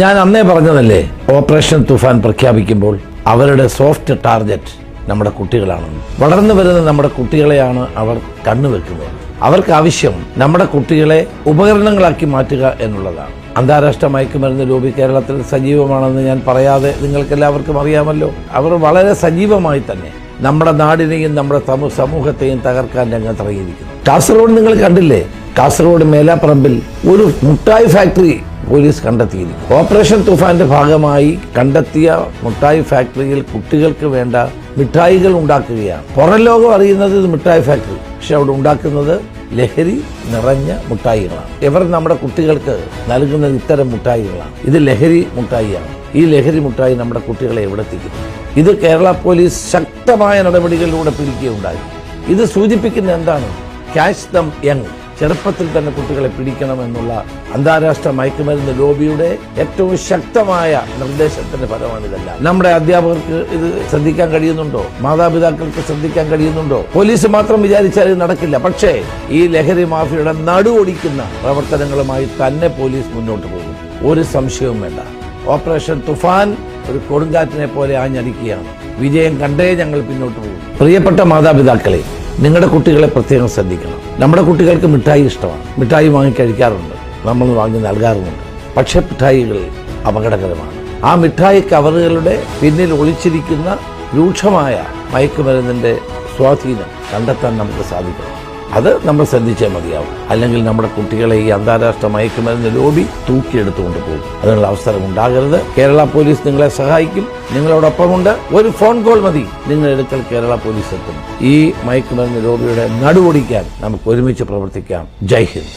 ഞാൻ അന്നേ പറഞ്ഞതല്ലേ, ഓപ്പറേഷൻ തുഫാൻ പ്രഖ്യാപിക്കുമ്പോൾ അവരുടെ സോഫ്റ്റ് ടാർഗറ്റ് നമ്മുടെ കുട്ടികളാണെന്ന്. വളർന്നു വരുന്ന നമ്മുടെ കുട്ടികളെയാണ് അവർ കണ്ണുവെക്കുന്നത്. അവർക്ക് ആവശ്യം നമ്മുടെ കുട്ടികളെ ഉപകരണങ്ങളാക്കി മാറ്റുക എന്നുള്ളതാണ്. അന്താരാഷ്ട്ര മയക്കുമരുന്ന് ലോബി കേരളത്തിൽ സജീവമാണെന്ന് ഞാൻ പറയാതെ നിങ്ങൾക്കെല്ലാവർക്കും അറിയാമല്ലോ. അവർ വളരെ സജീവമായി തന്നെ നമ്മുടെ നാടിനെയും നമ്മുടെ സമൂഹത്തെയും തകർക്കാൻ രംഗത്തിറങ്ങിയിരിക്കുന്നു. കാസർഗോഡ് നിങ്ങൾ കണ്ടില്ലേ? കാസർഗോഡ് മേലാപ്പറമ്പിൽ ഒരു മുട്ടായി ഫാക്ടറി പോലീസ് കണ്ടെത്തിയിരിക്കുന്നു. ഓപ്പറേഷൻ തുഫാന്റെ ഭാഗമായി കണ്ടെത്തിയ മുട്ടായി ഫാക്ടറിയിൽ കുട്ടികൾക്ക് വേണ്ട മിഠായികൾ ഉണ്ടാക്കുകയാണ്. പുറം ലോകം അറിയുന്നത് ഇത് മിഠായി ഫാക്ടറി, പക്ഷെ അവിടെ ഉണ്ടാക്കുന്നത് ലഹരി നിറഞ്ഞ മുട്ടായികളാണ്. ഇവർ നമ്മുടെ കുട്ടികൾക്ക് നൽകുന്നത് ഇത്തരം മുട്ടായികളാണ്. ഇത് ലഹരി മുട്ടായിയാണ്. ഈ ലഹരി മുട്ടായി നമ്മുടെ കുട്ടികളെ എവിടെ എത്തിക്കുന്നു? ഇത് കേരള പോലീസ് ശക്തമായ നടപടികളിലൂടെ പിടിക്കുകയുണ്ടായി. ഇത് സൂചിപ്പിക്കുന്ന എന്താണ്? ക്യാച്ച് ദം യങ്, ചെറുപ്പത്തിൽ തന്നെ കുട്ടികളെ പിടിക്കണമെന്നുള്ള അന്താരാഷ്ട്ര മയക്കുമരുന്ന് ലോബിയുടെ ഏറ്റവും ശക്തമായ നിർദ്ദേശത്തിന്റെ ഫലമാണ് ഇതെല്ലാം. നമ്മുടെ അധ്യാപകർക്ക് ഇത് ശ്രദ്ധിക്കാൻ കഴിയുന്നുണ്ടോ? മാതാപിതാക്കൾക്ക് ശ്രദ്ധിക്കാൻ കഴിയുന്നുണ്ടോ? പോലീസ് മാത്രം വിചാരിച്ചാൽ ഇത് നടക്കില്ല. പക്ഷേ ഈ ലഹരി മാഫിയയുടെ നടുവൊടിക്കുന്ന പ്രവർത്തനങ്ങളുമായി തന്നെ പോലീസ് മുന്നോട്ട് പോകും. ഒരു സംശയവും വേണ്ട. ഓപ്പറേഷൻ തുഫാൻ ഒരു കൊടുങ്കാറ്റിനെ പോലെ ആഞ്ഞടിക്കുകയാണ്. വിജയം കണ്ടേ ഞങ്ങൾ പിന്നോട്ട് പോകും. പ്രിയപ്പെട്ട മാതാപിതാക്കളെ, നിങ്ങളുടെ കുട്ടികളെ പ്രത്യേകം ശ്രദ്ധിക്കണം. നമ്മുടെ കുട്ടികൾക്ക് മിഠായി ഇഷ്ടമാണ്. മിഠായി വാങ്ങിക്കഴിക്കാറുണ്ട്, നമ്മൾ വാങ്ങി നൽകാറുമുണ്ട്. പക്ഷേ മിഠായികൾ അപകടകരമാണ്. ആ മിഠായി കവറുകളുടെ പിന്നിൽ ഒളിച്ചിരിക്കുന്ന രൂക്ഷമായ മയക്കുമരുന്നിന്റെ സ്വാധീനം കണ്ടെത്താൻ നമുക്ക് സാധിക്കണം. അത് നമ്മൾ ശ്രദ്ധിച്ചേ മതിയാവും. അല്ലെങ്കിൽ നമ്മുടെ കുട്ടികളെ ഈ അന്താരാഷ്ട്ര മയക്കുമരുന്ന് ലോബി തൂക്കിയെടുത്തുകൊണ്ട് പോകും. അതിനുള്ള അവസരം ഉണ്ടാകരുത്. കേരള പോലീസ് നിങ്ങളെ സഹായിക്കും, നിങ്ങളോടൊപ്പമുണ്ട്. ഒരു ഫോൺ കോൾ മതി, നിങ്ങൾ എടുക്കൽ കേരള പോലീസ് എത്തും. ഈ മയക്കുമരുന്ന് ലോബിയുടെ നടുവൊടിക്കാൻ നമുക്ക് ഒരുമിച്ച് പ്രവർത്തിക്കാം. ജയ് ഹിന്ദ്.